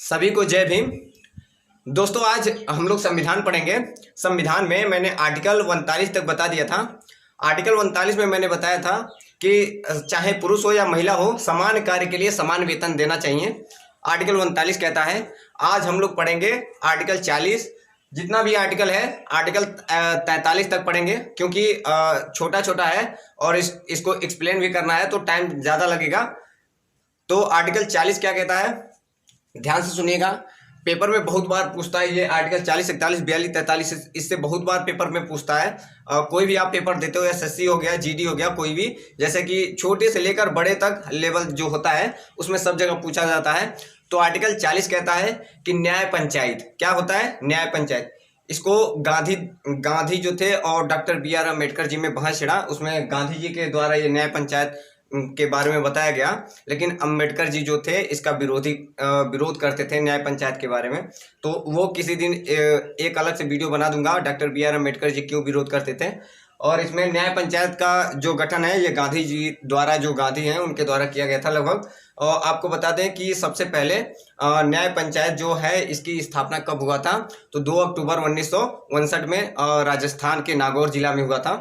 सभी को जय भीम। दोस्तों, आज हम लोग संविधान पढ़ेंगे। संविधान में मैंने आर्टिकल 39 तक बता दिया था। आर्टिकल 39 में मैंने बताया था कि चाहे पुरुष हो या महिला हो, समान कार्य के लिए समान वेतन देना चाहिए। आर्टिकल 39 कहता है। आज हम लोग पढ़ेंगे आर्टिकल 40। जितना भी आर्टिकल है, आर्टिकल 43 तक पढ़ेंगे, क्योंकि छोटा छोटा है और इसको एक्सप्लेन भी करना है तो टाइम ज़्यादा लगेगा। तो आर्टिकल 40 क्या कहता है, ध्यान से सुनिएगा। पेपर में बहुत बार पूछता है ये आर्टिकल 40, 41, 42, 43, इससे बहुत बार पेपर में पूछता है। कोई भी आप पेपर देते हो, एसएससी हो गया, जीडी हो गया, कोई भी, जैसे कि छोटे से लेकर बड़े तक लेवल जो होता है उसमें सब जगह पूछा जाता है। तो आर्टिकल 40 कहता है कि न्याय पंचायत क्या होता है, न्याय पंचायत। इसको गांधी जो थे और डॉक्टर BR अम्बेडकर जी में बहस छिड़ा, उसमें गांधी जी के द्वारा ये न्याय पंचायत के बारे में बताया गया, लेकिन अम्बेडकर जी जो थे इसका विरोध करते थे न्याय पंचायत के बारे में। तो वो किसी दिन एक अलग से वीडियो बना दूंगा, डॉक्टर BR अम्बेडकर जी क्यों विरोध करते थे। और इसमें न्याय पंचायत का जो गठन है, ये गांधी जी द्वारा, जो गांधी हैं उनके द्वारा किया गया था लगभग। और आपको बता दें कि सबसे पहले न्याय पंचायत जो है इसकी स्थापना कब हुआ था, तो 2 अक्टूबर 1959 में राजस्थान के नागौर जिला में हुआ था।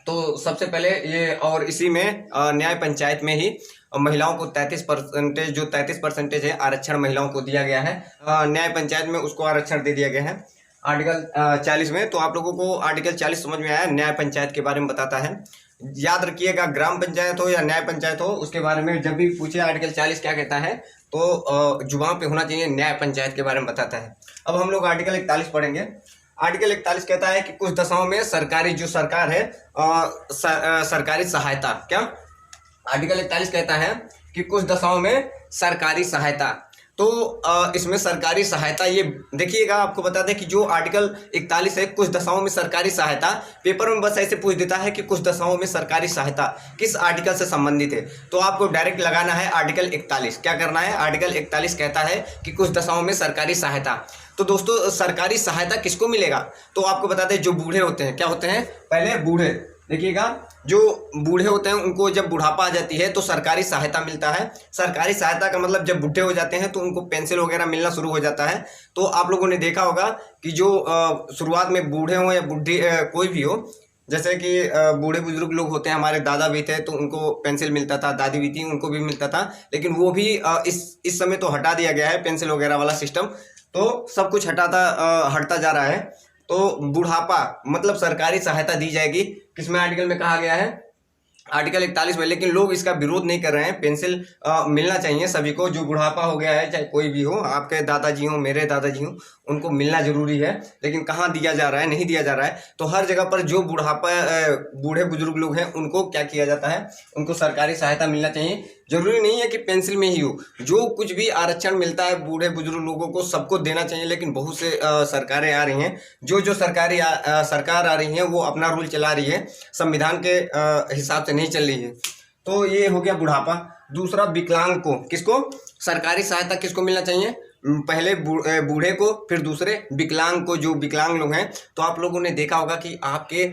तो सबसे पहले ये, और इसी में न्याय पंचायत में ही महिलाओं को 33%, जो 33% है आरक्षण महिलाओं को दिया गया है। न्याय पंचायत में उसको आरक्षण दे दिया गया है आर्टिकल 40 में। तो आप लोगों को आर्टिकल 40 समझ में आया, न्याय पंचायत के बारे में बताता है। याद रखिएगा, ग्राम पंचायत हो या न्याय पंचायत हो, उसके बारे में जब भी पूछे आर्टिकल 40 क्या कहता है तो जुबान पे होना चाहिए, न्याय पंचायत के बारे में बताता है। अब हम लोग आर्टिकल 41 पढ़ेंगे। आर्टिकल 41 कहता है कि कुछ दशाओं में सरकारी, जो सरकार है, सरकारी सहायता, क्या आर्टिकल 41 कहता है कि कुछ दशाओं में सरकारी सहायता। तो इसमें सरकारी सहायता, ये देखिएगा, आपको बता दें कि जो आर्टिकल 41 है, कुछ दशाओं में सरकारी सहायता, पेपर में बस ऐसे पूछ देता है कि कुछ दशाओं में सरकारी सहायता किस आर्टिकल से संबंधित है। तो आपको डायरेक्ट लगाना है आर्टिकल 41। क्या करना है, आर्टिकल 41 कहता है कि कुछ दशाओं में सरकारी सहायता। तो दोस्तों, सरकारी सहायता किसको मिलेगा, तो आपको बता दें जो बूढ़े होते हैं, क्या होते हैं, पहले बूढ़े, देखिएगा, जो बूढ़े होते हैं उनको जब बुढ़ापा आ जाती है तो सरकारी सहायता मिलता है। सरकारी सहायता का मतलब जब बूढ़े हो जाते हैं तो उनको पेंशन वगैरह मिलना शुरू हो जाता है। तो आप लोगों ने देखा होगा कि जो शुरुआत में बूढ़े हों या बुढ़ी कोई भी हो, जैसे कि बूढ़े बुजुर्ग लोग होते हैं, हमारे दादा भी थे तो उनको पेंशन मिलता था, दादी भी थी उनको भी मिलता था, लेकिन वो भी इस समय तो हटा दिया गया है पेंशन वगैरह वाला सिस्टम। तो सब कुछ हटता जा रहा है। तो बुढ़ापा मतलब सरकारी सहायता दी जाएगी, किसमें आर्टिकल में कहा गया है, आर्टिकल 41 में। लेकिन लोग इसका विरोध नहीं कर रहे हैं। पेंशन मिलना चाहिए सभी को, जो बुढ़ापा हो गया है, चाहे कोई भी हो, आपके दादाजी हो, मेरे दादाजी हो, उनको मिलना जरूरी है। लेकिन कहाँ दिया जा रहा है, नहीं दिया जा रहा है। तो हर जगह पर जो बूढ़े बुजुर्ग लोग हैं उनको क्या किया जाता है, उनको सरकारी सहायता मिलना चाहिए। जरूरी नहीं है कि पेंसिल में ही हो, जो कुछ भी आरक्षण मिलता है बूढ़े बुजुर्ग लोगों को सबको देना चाहिए। लेकिन बहुत से सरकारें आ रही हैं, जो सरकार आ रही है वो अपना रूल चला रही है, संविधान के हिसाब से नहीं चल रही है। तो ये हो गया बुढ़ापा। दूसरा, विकलांग को, किसको सरकारी सहायता किसको मिलना चाहिए, पहले बूढ़े को, फिर दूसरे विकलांग को, जो विकलांग लोग हैं। तो आप लोगों ने देखा होगा कि आपके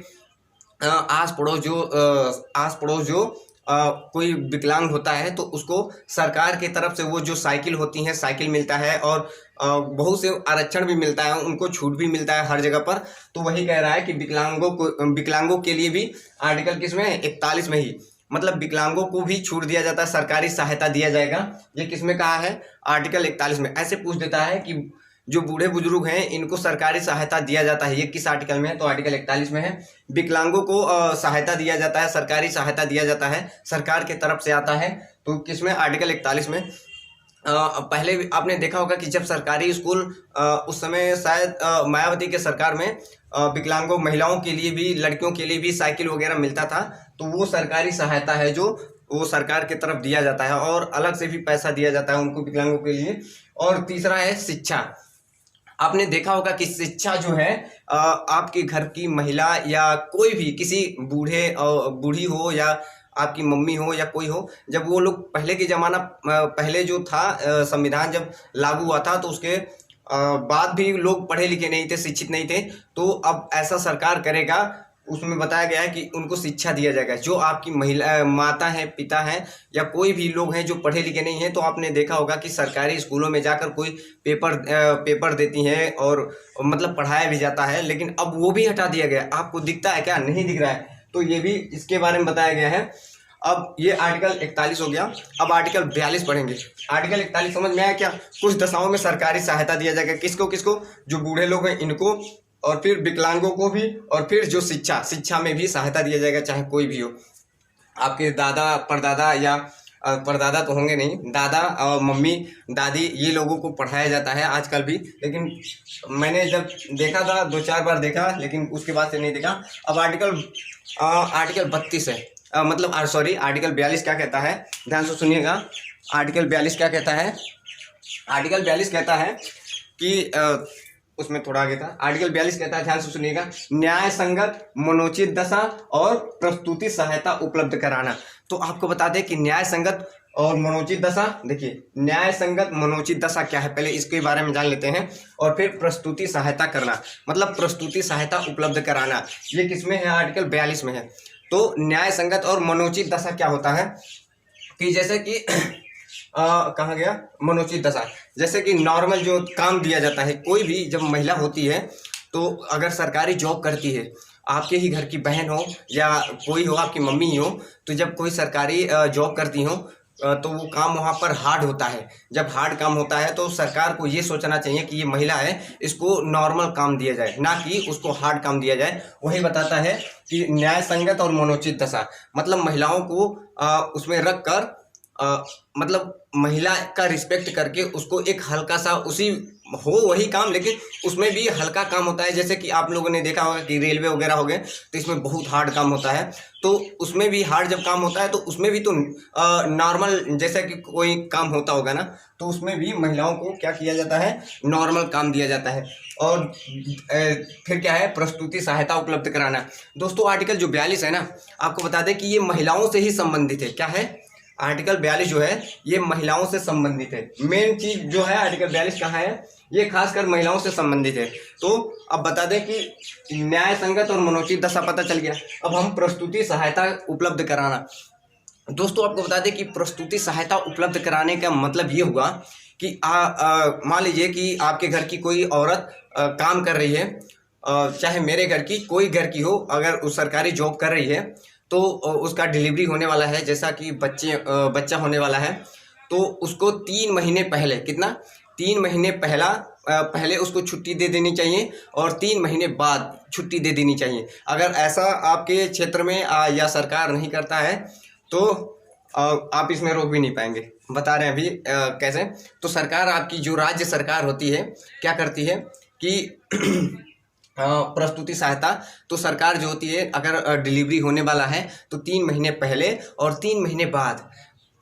आस पड़ोस जो कोई विकलांग होता है तो उसको सरकार की तरफ से वो जो साइकिल होती है, साइकिल मिलता है, और बहुत से आरक्षण भी मिलता है, उनको छूट भी मिलता है हर जगह पर। तो वही कह रहा है कि विकलांगों के लिए भी आर्टिकल किसमें, 41 में ही, मतलब विकलांगों को भी छूट दिया जाता है, सरकारी सहायता दिया जाएगा। ये किसमें कहा है, आर्टिकल 41 में। ऐसे पूछ देता है कि जो बूढ़े बुजुर्ग हैं इनको सरकारी सहायता दिया जाता है, ये किस आर्टिकल में है, तो आर्टिकल 41 में है। विकलांगों को सहायता दिया जाता है, सरकारी सहायता दिया जाता है, सरकार की तरफ से आता है, तो किसमें, आर्टिकल 41 में। पहले भी आपने देखा होगा कि जब सरकारी स्कूल, उस समय शायद मायावती के सरकार में विकलांगों महिलाओं के लिए भी, लड़कियों के लिए भी साइकिल वगैरह मिलता था। तो वो सरकारी सहायता है जो वो सरकार की तरफ दिया जाता है, और अलग से भी पैसा दिया जाता है उनको, विकलांगों के लिए। और तीसरा है शिक्षा। आपने देखा होगा कि शिक्षा जो है, आपके घर की महिला या कोई भी, किसी बूढ़ी हो या आपकी मम्मी हो या कोई हो, जब वो लोग पहले के ज़माना, पहले जो था संविधान जब लागू हुआ था तो उसके बाद भी लोग पढ़े लिखे नहीं थे, शिक्षित नहीं थे। तो अब ऐसा सरकार करेगा उसमें बताया गया है कि उनको शिक्षा दिया जाएगा। जो आपकी महिला माता हैं, पिता हैं या कोई भी लोग हैं जो पढ़े लिखे नहीं हैं, तो आपने देखा होगा कि सरकारी स्कूलों में जाकर कोई पेपर देती हैं और मतलब पढ़ाया भी जाता है, लेकिन अब वो भी हटा दिया गया। आपको दिखता है क्या? नहीं दिख रहा है। तो ये भी इसके बारे में बताया गया है। अब ये आर्टिकल 41 हो गया। अब आर्टिकल 42 पढ़ेंगे। आर्टिकल 41 समझ में आया क्या? कुछ दशाओं में सरकारी सहायता दिया जाएगा। किसको किसको? जो बूढ़े लोग हैं इनको, और फिर विकलांगों को भी, और फिर जो शिक्षा में भी सहायता दिया जाएगा, चाहे कोई भी हो। आपके दादा परदादा या परदादा तो होंगे नहीं, दादा और मम्मी दादी ये लोगों को पढ़ाया जाता है आजकल भी। लेकिन मैंने जब देखा था 2-4 बार देखा, लेकिन उसके बाद से नहीं देखा। अब आर्टिकल 32 है, मतलब सॉरी आर्टिकल 42 क्या कहता है, ध्यान से सुनिएगा। आर्टिकल 42 क्या कहता है? आर्टिकल 42 कहता है कि उसमें थोड़ा आगे था। आर्टिकल 42 कहता है, ध्यान से सुनिएगा, न्याय संगत मनोचित दशा और प्रस्तुति सहायता उपलब्ध कराना। तो आपको बता दें कि न्याय संगत और मनोचित दशा, देखिए न्याय संगत मनोचित दशा क्या है, पहले इसके बारे में जान लेते हैं। और फिर प्रस्तुति सहायता करना, मतलब प्रस्तुति सहायता उपलब्ध कराना, ये किसमें है? आर्टिकल 42 में है। तो न्याय संगत और मनोचित दशा क्या होता है कि जैसे कि कहाँ गया? मनोचित दशा, जैसे कि नॉर्मल जो काम दिया जाता है, कोई भी जब महिला होती है तो अगर सरकारी जॉब करती है, आपके ही घर की बहन हो या कोई हो, आपकी मम्मी ही हो, तो जब कोई सरकारी जॉब करती हो तो वो काम वहाँ पर हार्ड होता है। जब हार्ड काम होता है तो सरकार को ये सोचना चाहिए कि ये महिला है, इसको नॉर्मल काम दिया जाए, ना कि उसको हार्ड काम दिया जाए। वही बताता है कि न्याय संगत और मनोचित दशा, मतलब महिलाओं को उसमें रख कर मतलब महिला का रिस्पेक्ट करके उसको एक हल्का सा उसी हो वही काम, लेकिन उसमें भी हल्का काम होता है। जैसे कि आप लोगों ने देखा होगा कि रेलवे वगैरह हो गए, तो इसमें बहुत हार्ड काम होता है। तो उसमें भी हार्ड जब काम होता है तो उसमें भी तो नॉर्मल जैसे कि कोई काम होता होगा ना, तो उसमें भी महिलाओं को क्या किया जाता है? नॉर्मल काम दिया जाता है। और फिर क्या है? प्रस्तुति सहायता उपलब्ध कराना। दोस्तों आर्टिकल जो 42 है ना, आपको बता दें कि ये महिलाओं से ही संबंधित है। क्या है? आर्टिकल 42 जो है ये महिलाओं से संबंधित है। मेन चीज जो है आर्टिकल 42 कहाँ है? ये खासकर महिलाओं से संबंधित है। तो अब बता दें कि न्याय संगत और मनोचित दशा पता चल गया। अब हम प्रस्तुति सहायता उपलब्ध कराना। दोस्तों आपको बता दें कि प्रस्तुति सहायता उपलब्ध कराने का मतलब ये हुआ कि मान लीजिए कि आपके घर की कोई औरत काम कर रही है, चाहे मेरे घर की कोई घर की हो, अगर उस सरकारी जॉब कर रही है तो उसका डिलीवरी होने वाला है, जैसा कि बच्चा होने वाला है, तो उसको 3 महीने पहले, कितना? 3 महीने पहले उसको छुट्टी दे देनी चाहिए और 3 महीने बाद छुट्टी दे देनी चाहिए। अगर ऐसा आपके क्षेत्र में या सरकार नहीं करता है तो आप इसमें रोक भी नहीं पाएंगे। बता रहे हैं अभी कैसे। तो सरकार, आपकी जो राज्य सरकार होती है, क्या करती है कि प्रस्तुति सहायता, तो सरकार जो होती है अगर डिलीवरी होने वाला है तो 3 महीने पहले और 3 महीने बाद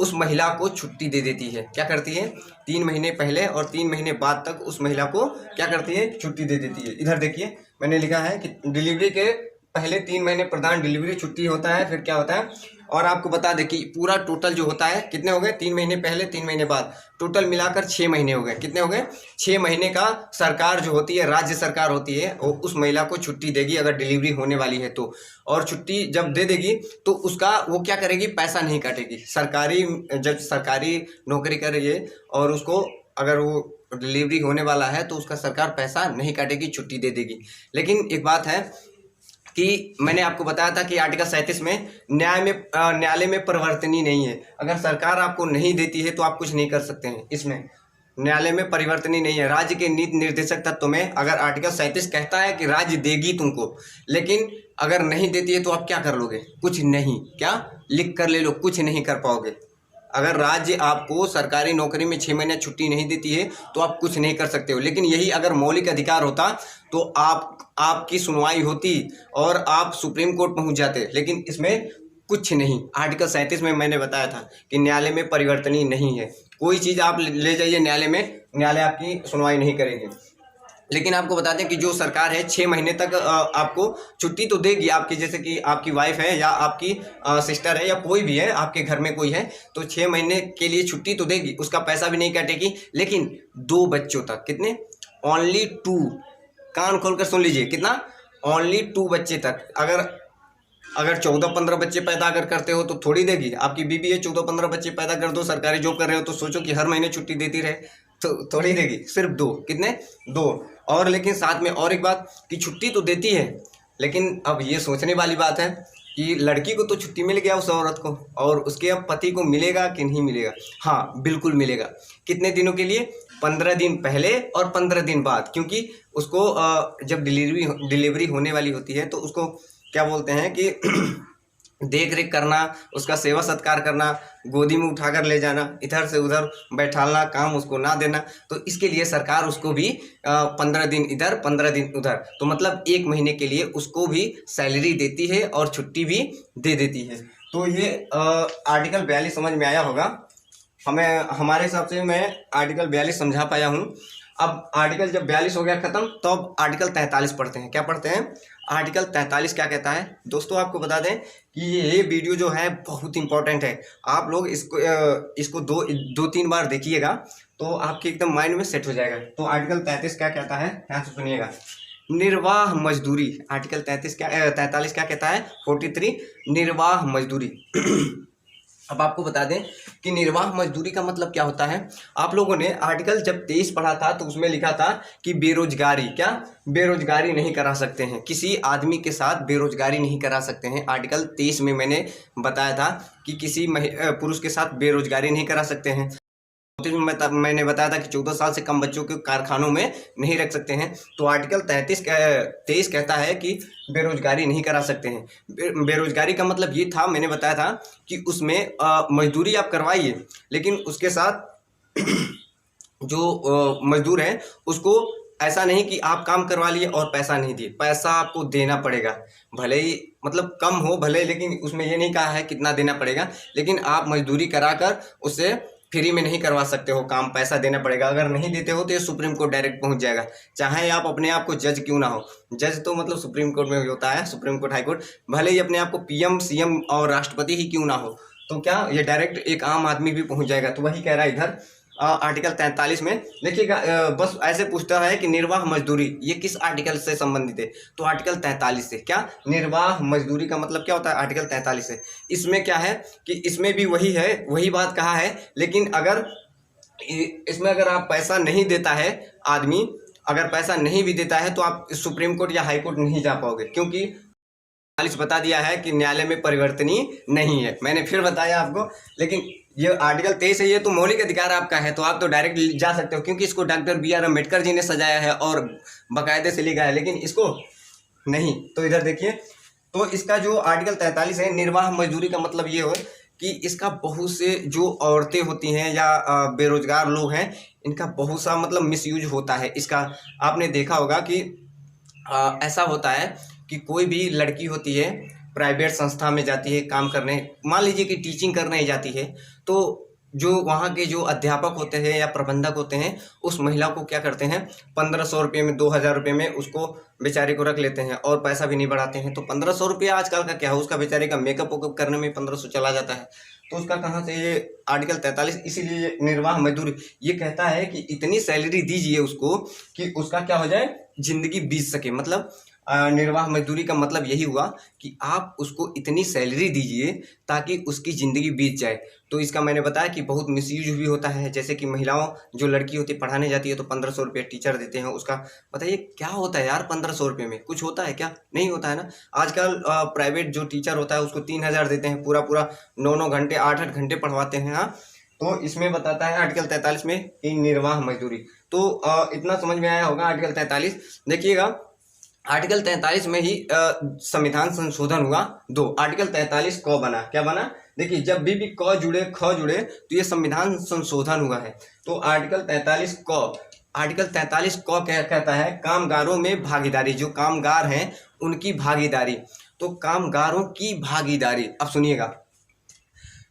उस महिला को छुट्टी दे देती है। क्या करती है? 3 महीने पहले और 3 महीने बाद तक उस महिला को क्या करती है? छुट्टी दे देती है। इधर देखिए मैंने लिखा है कि डिलीवरी के पहले 3 महीने प्रदान डिलीवरी छुट्टी होता है। फिर क्या होता है? और आपको बता दें कि पूरा टोटल जो होता है कितने हो गए? 3 महीने पहले 3 महीने बाद, टोटल मिलाकर 6 महीने हो गए। कितने हो गए? 6 महीने का सरकार जो होती है, राज्य सरकार होती है, वो उस महिला को छुट्टी देगी अगर डिलीवरी होने वाली है तो। और छुट्टी जब दे देगी तो उसका वो क्या करेगी? पैसा नहीं काटेगी। जब सरकारी नौकरी कर रही है और उसको अगर वो डिलीवरी होने वाला है तो उसका सरकार पैसा नहीं काटेगी, छुट्टी दे देगी। लेकिन एक बात है कि मैंने आपको बताया था कि आर्टिकल 37 में न्यायालय में परिवर्तनीय नहीं है। अगर सरकार आपको नहीं देती है तो आप कुछ नहीं कर सकते हैं। इसमें न्यायालय में परिवर्तनीय नहीं है। राज्य के नीति निर्देशक तत्व में अगर आर्टिकल 37 कहता है कि राज्य देगी तुमको, लेकिन अगर नहीं देती है तो आप क्या कर लोगे? कुछ नहीं। क्या लिख कर ले लो? कुछ नहीं कर पाओगे। अगर राज्य आपको सरकारी नौकरी में 6 महीने छुट्टी नहीं देती है तो आप कुछ नहीं कर सकते हो। लेकिन यही अगर मौलिक अधिकार होता तो आपकी सुनवाई होती और आप सुप्रीम कोर्ट पहुंच जाते। लेकिन इसमें कुछ नहीं। आर्टिकल 37 में मैंने बताया था कि न्यायालय में परिवर्तनीय नहीं है। कोई चीज़ आप ले जाइए न्यायालय में, न्यायालय आपकी सुनवाई नहीं करेगी। लेकिन आपको बता दें कि जो सरकार है 6 महीने तक आपको छुट्टी तो देगी। आपकी जैसे कि आपकी वाइफ है या आपकी सिस्टर है या कोई भी है, आपके घर में कोई है, तो 6 महीने के लिए छुट्टी तो देगी, उसका पैसा भी नहीं काटेगी। लेकिन 2 बच्चों तक, कितने? ओनली 2, कान खोलकर सुन लीजिए, कितना? ओनली 2 बच्चे तक। अगर अगर 14-15 बच्चे पैदा अगर करते हो तो थोड़ी देगी। आपकी बीबी है, 14-15 बच्चे पैदा कर दो, सरकारी जॉब कर रहे हो तो सोचो कि हर महीने छुट्टी देती रहे, तो थोड़ी देगी। सिर्फ 2, कितने 2। और लेकिन साथ में और एक बात कि छुट्टी तो देती है, लेकिन अब ये सोचने वाली बात है कि लड़की को तो छुट्टी मिल गया उस औरत को, और उसके अब पति को मिलेगा कि नहीं मिलेगा? हाँ बिल्कुल मिलेगा। कितने दिनों के लिए? 15 दिन पहले और 15 दिन बाद, क्योंकि उसको जब डिलीवरी होने वाली होती है तो उसको क्या बोलते हैं कि देख रेख करना, उसका सेवा सत्कार करना, गोदी में उठाकर ले जाना, इधर से उधर बैठालना, काम उसको ना देना। तो इसके लिए सरकार उसको भी 15 दिन इधर 15 दिन उधर, तो मतलब 1 महीने के लिए उसको भी सैलरी देती है और छुट्टी भी दे देती है। तो ये आर्टिकल 42 समझ में आया होगा हमें। हमारे हिसाब से मैं आर्टिकल 42 समझा पाया हूँ। अब आर्टिकल जब 42 हो गया खत्म, तो अब आर्टिकल 43 पढ़ते हैं। क्या पढ़ते हैं? आर्टिकल 43 क्या कहता है? दोस्तों आपको बता दें कि ये वीडियो जो है बहुत इंपॉर्टेंट है। आप लोग इसको 2-3 बार देखिएगा तो आपके एकदम माइंड में सेट हो जाएगा। तो आर्टिकल 33 क्या कहता है, ध्यान से सुनिएगा। निर्वाह मजदूरी। आर्टिकल 43 क्या कहता है? 43 निर्वाह मजदूरी। अब आपको बता दें कि निर्वाह मजदूरी का मतलब क्या होता है। आप लोगों ने आर्टिकल जब 23 पढ़ा था तो उसमें लिखा था कि बेरोजगारी, क्या बेरोजगारी नहीं करा सकते हैं, किसी आदमी के साथ बेरोजगारी नहीं करा सकते हैं। आर्टिकल 23 में मैंने बताया था कि किसी पुरुष के साथ बेरोजगारी नहीं करा सकते हैं। मैंने बताया था कि 14 साल से कम बच्चों को कारखानों में नहीं रख सकते हैं। तो आर्टिकल 23 कहता है कि बेरोजगारी नहीं करा सकते हैं। बेरोजगारी का मतलब ये था, मैंने बताया था कि उसमें मजदूरी आप करवाइए, लेकिन उसके साथ जो मजदूर है उसको ऐसा नहीं कि आप काम करवा लिए और पैसा नहीं दिए, पैसा आपको देना पड़ेगा। भले ही मतलब कम हो भले, लेकिन उसमें ये नहीं कहा है कितना देना पड़ेगा, लेकिन आप मजदूरी कराकर उसे फ्री में नहीं करवा सकते हो काम, पैसा देना पड़ेगा। अगर नहीं देते हो तो ये सुप्रीम कोर्ट डायरेक्ट पहुंच जाएगा, चाहे आप अपने आप को जज क्यों ना हो। जज तो मतलब सुप्रीम कोर्ट में होता है, सुप्रीम कोर्ट, हाई कोर्ट, भले ही अपने आप को PM CM और राष्ट्रपति ही क्यों ना हो, तो क्या ये डायरेक्ट एक आम आदमी भी पहुंच जाएगा। तो वही कह रहा है इधर आर्टिकल 43 में। देखिएगा बस ऐसे पूछता है कि निर्वाह मजदूरी ये किस आर्टिकल से संबंधित है, तो आर्टिकल 43 से। क्या निर्वाह मजदूरी का मतलब क्या होता है? आर्टिकल 43 से। इसमें क्या है कि इसमें भी वही है, वही बात कहा है, लेकिन अगर इसमें अगर आप पैसा नहीं देता है, आदमी अगर पैसा नहीं भी देता है तो आप सुप्रीम कोर्ट या हाई कोर्ट नहीं जा पाओगे, क्योंकि 43 बता दिया है कि न्यायालय में परिवर्तनीय नहीं है। मैंने फिर बताया आपको, लेकिन ये आर्टिकल 23 है, ये तो मौलिक अधिकार आपका है, तो आप तो डायरेक्ट जा सकते हो, क्योंकि इसको डॉक्टर BR अम्बेडकर जी ने सजाया है और बाकायदे से लिखा है, लेकिन इसको नहीं। तो इधर देखिए, तो इसका जो आर्टिकल 43 है, निर्वाह मजदूरी का मतलब ये हो कि इसका बहुत से जो औरतें होती हैं या बेरोजगार लोग हैं, इनका बहुत सा मतलब मिसयूज होता है इसका। आपने देखा होगा कि ऐसा होता है कि कोई भी लड़की होती है, प्राइवेट संस्था में जाती है काम करने, मान लीजिए कि टीचिंग करने ही जाती है, तो जो वहाँ के जो अध्यापक होते हैं या प्रबंधक होते हैं, उस महिला को क्या करते हैं, 1500 रुपये में, 2000 रुपये में उसको बेचारे को रख लेते हैं और पैसा भी नहीं बढ़ाते हैं। तो 1500 रुपये आजकल का क्या है, उसका बेचारे का मेकअप वेकअप करने में 1500 चला जाता है, तो उसका कहाँ से ये आर्टिकल 43। इसीलिए निर्वाह मजदूरी ये कहता है कि इतनी सैलरी दीजिए उसको कि उसका क्या हो जाए, जिंदगी बीत सके। मतलब निर्वाह मजदूरी का मतलब यही हुआ कि आप उसको इतनी सैलरी दीजिए ताकि उसकी ज़िंदगी बीत जाए। तो इसका मैंने बताया कि बहुत मिसयूज भी होता है, जैसे कि महिलाओं जो लड़की होती है पढ़ाने जाती है तो 1500 रुपये टीचर देते हैं, उसका बताइए क्या होता है यार 1500 रुपये में, कुछ होता है क्या? नहीं होता है ना। आजकल प्राइवेट जो टीचर होता है उसको 3000 देते हैं, पूरा 9-9 घंटे 8-8 घंटे पढ़वाते हैं। हाँ, तो इसमें बताता है आर्टिकल 43 में कि निर्वाह मजदूरी। तो इतना समझ में आया होगा आर्टिकल 43। देखिएगा आर्टिकल 43 में ही संविधान संशोधन हुआ 2। आर्टिकल 43 क बना, क्या बना? देखिए जब भी क जुड़े ख जुड़े तो ये संविधान संशोधन हुआ है। तो आर्टिकल 43 क क्या कहता है, कामगारों में भागीदारी, जो कामगार हैं उनकी भागीदारी। तो कामगारों की भागीदारी, अब सुनिएगा,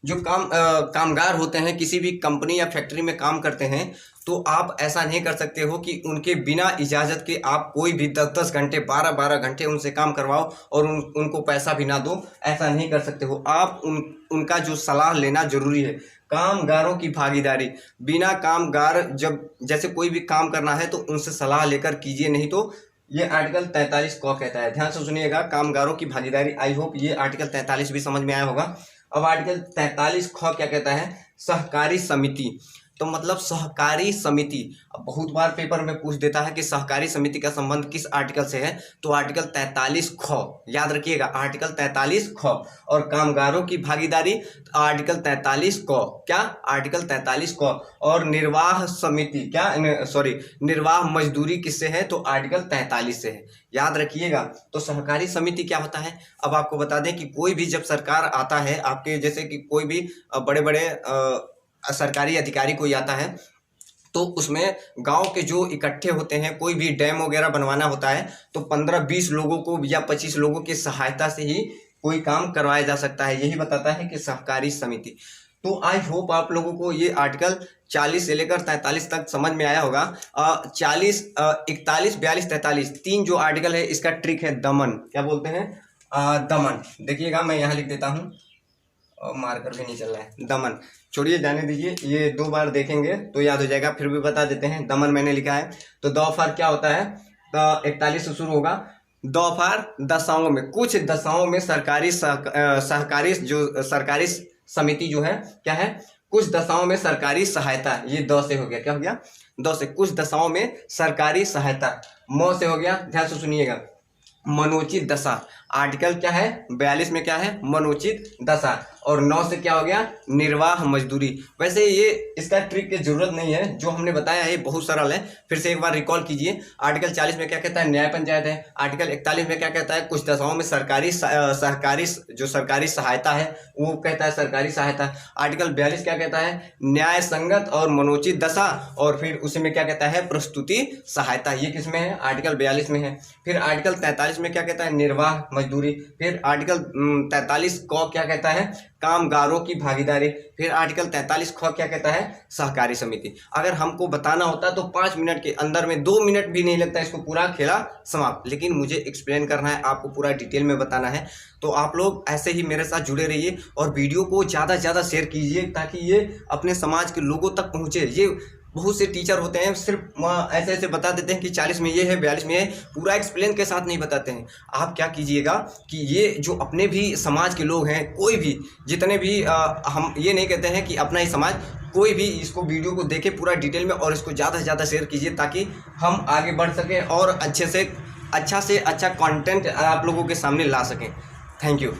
जो कामगार होते हैं किसी भी कंपनी या फैक्ट्री में काम करते हैं, तो आप ऐसा नहीं कर सकते हो कि उनके बिना इजाज़त के आप कोई भी 10-10 घंटे 12-12 घंटे उनसे काम करवाओ और उनको पैसा भी ना दो, ऐसा नहीं कर सकते हो। आप उनका जो सलाह लेना जरूरी है। कामगारों की भागीदारी, बिना कामगार जब जैसे कोई भी काम करना है तो उनसे सलाह लेकर कीजिए, नहीं तो ये आर्टिकल 43 क कहता है, ध्यान से सुनिएगा, कामगारों की भागीदारी। आई होप ये आर्टिकल 43 भी समझ में आया होगा। अब आर्टिकल 43 ख क्या कहता है, सहकारी समिति। तो मतलब सहकारी समिति, अब बहुत बार पेपर में पूछ देता है कि सहकारी समिति का संबंध किस आर्टिकल से है, तो आर्टिकल 43 ख, याद रखिएगा आर्टिकल 43 ख। और कामगारों की भागीदारी आर्टिकल 43 क, क्या आर्टिकल 43 क। और निर्वाह समिति क्या सॉरी निर्वाह मजदूरी किससे है, तो आर्टिकल 43 से है, याद रखिएगा। तो सहकारी समिति क्या होता है, अब आपको बता दें कि कोई भी जब सरकार आता है आपके, जैसे कि कोई भी बड़े बड़े सरकारी अधिकारी कोई आता है, तो उसमें गांव के जो इकट्ठे होते हैं, कोई भी डैम वगैरह बनवाना होता है, तो 15-20 लोगों को या 25 लोगों की सहायता से ही कोई काम करवाया जा सकता है। यही बताता है कि सहकारी समिति। तो आई होप आप लोगों को ये आर्टिकल 40 से लेकर 43 तक समझ में आया होगा। 41, 42, 43 तीन जो आर्टिकल है, इसका ट्रिक है दमन। क्या बोलते हैं, दमन। देखिएगा मैं यहाँ लिख देता हूँ, और मार्कर भी नहीं चल रहा है, दमन। छोड़िए, जाने दीजिए, ये 2 बार देखेंगे तो याद हो जाएगा, फिर भी बता देते हैं। दमन मैंने लिखा है, तो दफार क्या होता है, तो 41 से शुरू होगा। दफार दशाओं में, कुछ दशाओं में सरकारी सहकारी जो सरकारी समिति जो है क्या है, कुछ दशाओं में सरकारी सहायता। ये द से हो गया, क्या हो गया, द से, कुछ दशाओं में सरकारी सहायता। म से हो गया, ध्यान से सुनिएगा, मनोचित दशा। आर्टिकल क्या है 42 में, क्या है, मनोचित दशा। और 9 से क्या हो गया, निर्वाह मजदूरी। वैसे ये इसका ट्रिक की जरूरत नहीं है, जो हमने बताया है बहुत सरल है। फिर से एक बार रिकॉल कीजिए। आर्टिकल 40 में क्या कहता है, न्याय पंचायत है। आर्टिकल 41 में क्या कहता है, कुछ दशाओं में सरकारी सहकारी जो सरकारी सहायता है वो कहता है सरकारी सहायता। आर्टिकल 42 क्या कहता है, न्याय संगत और मनोचित दशा। और फिर उसी में क्या कहता है, प्रस्तुति सहायता। ये किस में है, आर्टिकल 42 में है। फिर आर्टिकल 43 में क्या कहता है, निर्वाह मजदूरी। फिर आर्टिकल 43 क क्या कहता है, कामगारों की भागीदारी। फिर आर्टिकल 43 ख क्या कहता है, सहकारी समिति। अगर हमको बताना होता तो 5 मिनट के अंदर में, 2 मिनट भी नहीं लगता इसको पूरा खेला समाप्त। लेकिन मुझे एक्सप्लेन करना है, आपको पूरा डिटेल में बताना है। तो आप लोग ऐसे ही मेरे साथ जुड़े रहिए और वीडियो को ज़्यादा से ज़्यादा शेयर कीजिए, ताकि ये अपने समाज के लोगों तक पहुँचे। ये बहुत से टीचर होते हैं, सिर्फ ऐसे ऐसे बता देते हैं कि 40 में ये है, 42 में ये, पूरा एक्सप्लेन के साथ नहीं बताते हैं। आप क्या कीजिएगा कि ये जो अपने भी समाज के लोग हैं, कोई भी, जितने भी हम ये नहीं कहते हैं कि अपना ही समाज, कोई भी इसको वीडियो को देखे पूरा डिटेल में, और इसको ज़्यादा से ज़्यादा शेयर कीजिए, ताकि हम आगे बढ़ सकें और अच्छे से अच्छा कंटेंट आप लोगों के सामने ला सकें। Thank you.